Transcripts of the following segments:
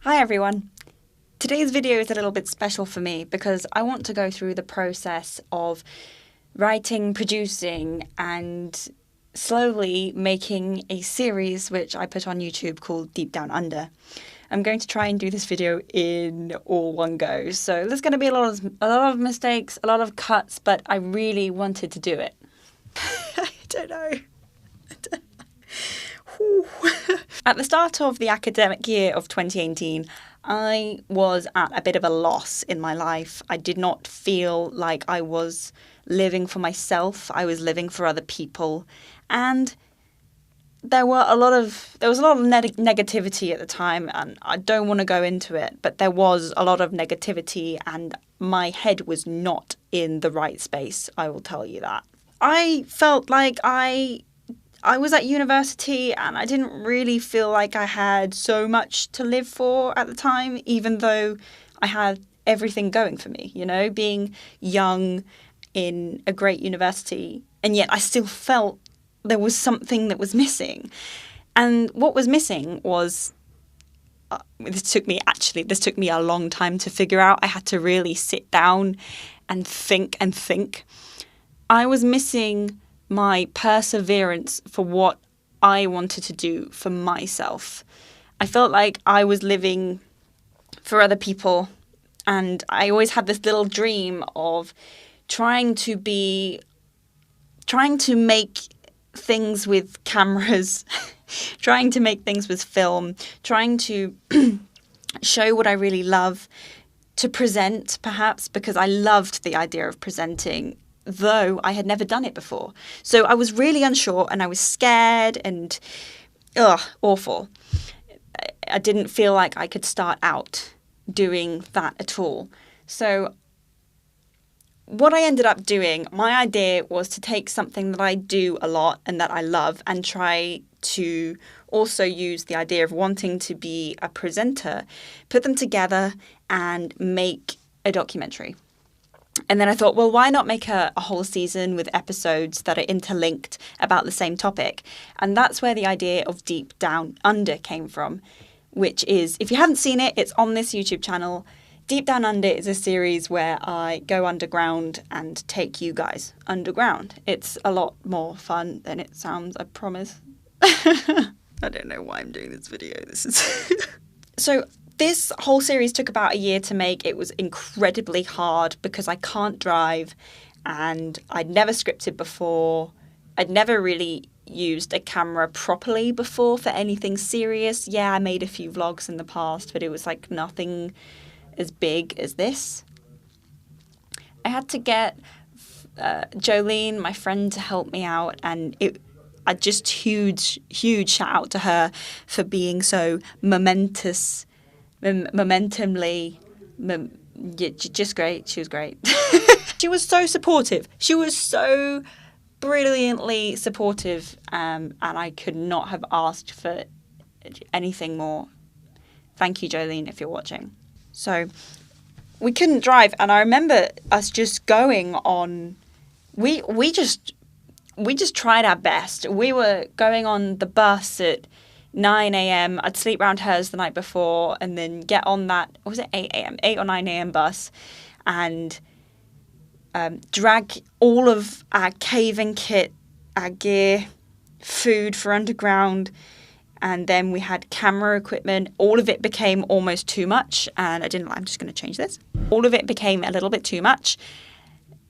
Hi everyone! Today's video is a little bit special for me because I want to go through the process of writing, producing and slowly making a series which I put on YouTube called Deep Down Under. I'm going to try and do this video in all one go, so there's going to be a lot of mistakes, a lot of cuts, but I really wanted to do it. I don't know. At the start of the academic year of 2018, I was at a bit of a loss in my life. I did not feel like I was living for myself. I was living for other people. And there was a lot of negativity at the time, and I don't want to go into it, but there was a lot of negativity and my head was not in the right space, I will tell you that. I felt like I was at university and I didn't really feel like I had so much to live for at the time, even though I had everything going for me, you know, being young in a great university. And yet I still felt there was something that was missing. And what was missing was, this took me a long time to figure out. I had to really sit down and think. I was missing my perseverance for what I wanted to do for myself. I felt like I was living for other people, and I always had this little dream of trying to make things with cameras, trying to make things with film, trying to show what I really love, to present perhaps, because I loved the idea of presenting, though I had never done it before. So I was really unsure and I was scared and awful. I didn't feel like I could start out doing that at all. So what I ended up doing, my idea was to take something that I do a lot and that I love and try to also use the idea of wanting to be a presenter, put them together and make a documentary. And then I thought, well, why not make a whole season with episodes that are interlinked about the same topic? And that's where the idea of Deep Down Under came from, which is, if you haven't seen it, it's on this YouTube channel. Deep Down Under is a series where I go underground and take you guys underground. It's a lot more fun than it sounds, I promise. I don't know why I'm doing this video. So this whole series took about a year to make. It was incredibly hard because I can't drive and I'd never scripted before. I'd never really used a camera properly before for anything serious. Yeah, I made a few vlogs in the past, but it was like nothing as big as this. I had to get Jolene, my friend, to help me out, and I just huge shout out to her for being so just great. She was great. She was so supportive. She was so brilliantly supportive, and I could not have asked for anything more. Thank you, Jolene, if you're watching. So we couldn't drive, and I remember us just going on. We just tried our best. We were going on the bus at 9 a.m. I'd sleep around hers the night before and then get on that, was it 8 a.m., 8 or 9 a.m. bus and drag all of our caving kit, our gear, food for underground, and then we had camera equipment. All of it became almost too much, and I'm just going to change this. All of it became a little bit too much,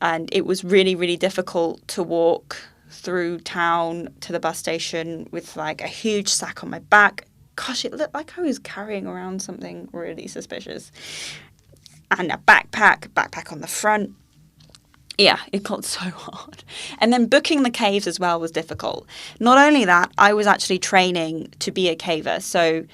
and it was really, really difficult to walk through town to the bus station with like a huge sack on my back. Gosh, it looked like I was carrying around something really suspicious. And a backpack on the front. Yeah, it got so hard. And then booking the caves as well was difficult. Not only that, I was actually training to be a caver. So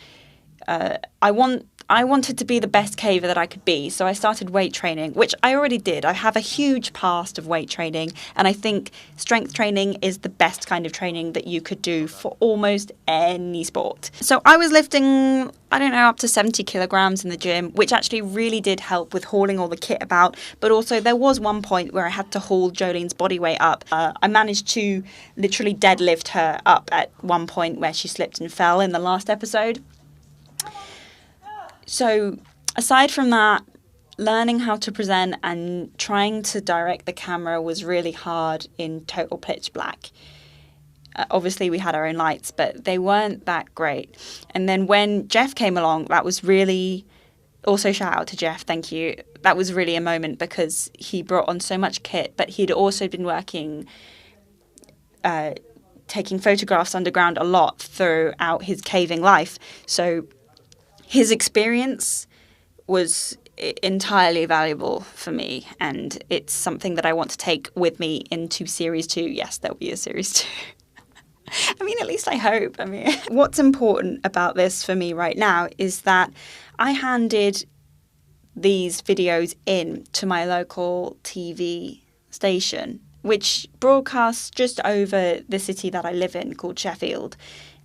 I wanted to be the best caver that I could be, so I started weight training, which I already did. I have a huge past of weight training, and I think strength training is the best kind of training that you could do for almost any sport. So I was lifting, I don't know, up to 70 kilograms in the gym, which actually really did help with hauling all the kit about, but also there was one point where I had to haul Jolene's body weight up. I managed to literally deadlift her up at one point where she slipped and fell in the last episode. So aside from that, learning how to present and trying to direct the camera was really hard in total pitch black. Obviously, we had our own lights, but they weren't that great. And then when Jeff came along, that was really... Also, shout out to Jeff, thank you. That was really a moment because he brought on so much kit, but he'd also been working, taking photographs underground a lot throughout his caving life. So his experience was entirely valuable for me, and it's something that I want to take with me into series 2. Yes, there'll be a series 2. I mean, at least I hope. I mean, what's important about this for me right now is that I handed these videos in to my local TV station, which broadcasts just over the city that I live in, called Sheffield,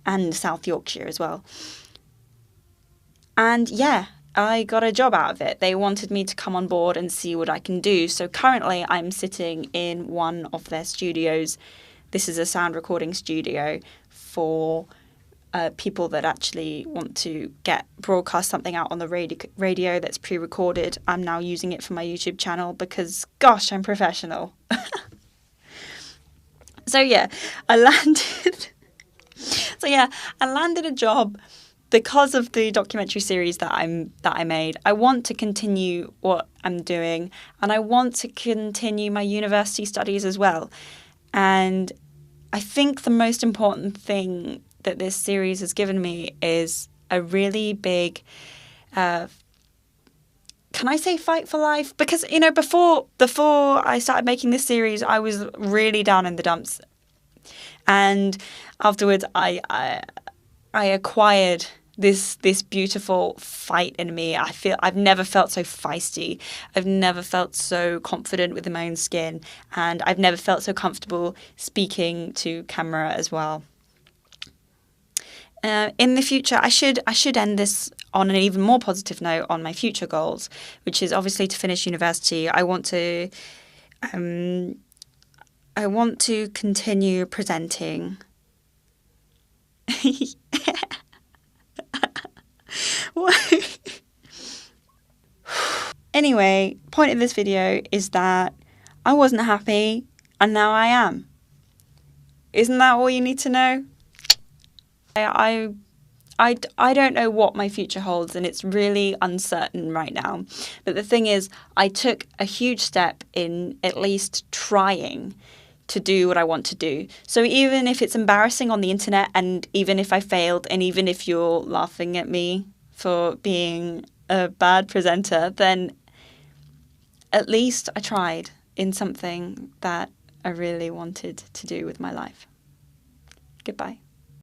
and South Yorkshire as well. And yeah, I got a job out of it. They wanted me to come on board and see what I can do. So currently I'm sitting in one of their studios. This is a sound recording studio for people that actually want to broadcast something out on the radio that's pre-recorded. I'm now using it for my YouTube channel because, gosh, I'm professional. So yeah, I landed a job because of the documentary series that I made. I want to continue what I'm doing, and I want to continue my university studies as well. And I think the most important thing that this series has given me is a really big, can I say fight for life? Because, you know, before I started making this series, I was really down in the dumps. And afterwards, I acquired this beautiful fight in me. I've never felt so feisty. I've never felt so confident within my own skin, and I've never felt so comfortable speaking to camera as well. In the future, I should end this on an even more positive note on my future goals, which is obviously to finish university. I want to continue presenting. Anyway, point of this video is that I wasn't happy and now I am. Isn't that all you need to know? I don't know what my future holds, and it's really uncertain right now. But the thing is, I took a huge step in at least trying to do what I want to do. So even if it's embarrassing on the internet, and even if I failed, and even if you're laughing at me for being a bad presenter, then at least I tried in something that I really wanted to do with my life. Goodbye.